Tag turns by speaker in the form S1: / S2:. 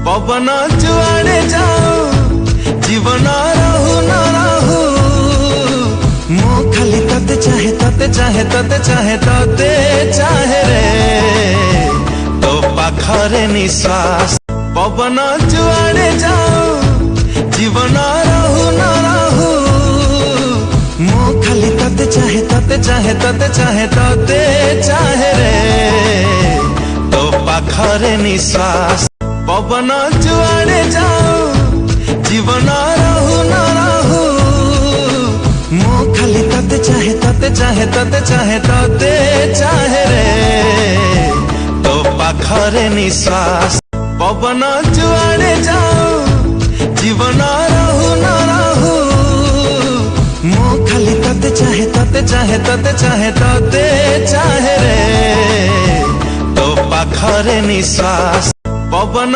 S1: पवन जुआड़े जाओ जीवन रहू न रहू मो खाली तते चाहे तते चाहे तते चाहे तते चाहे रे तो पाखरे निश्वास पवन जुआड़े जाओ जीवन रहू न रहू मो खाली तते चाहे तते चाहे तते चाहे तते चाहे रे तो पाखरे निश्वास पवन जुआड़े जाओ जीवन रहू न रहू मो खाली तते चाहे तते चाहे तते चाहे तते चाहे रे तो पाखरे निश्वास पवन जुआड़े जाओ जीवन रहू न रहू मो खाली तते चाहे तते चाहे तते चाहे तते चाहे रे तो पाखरे निश्वास पवन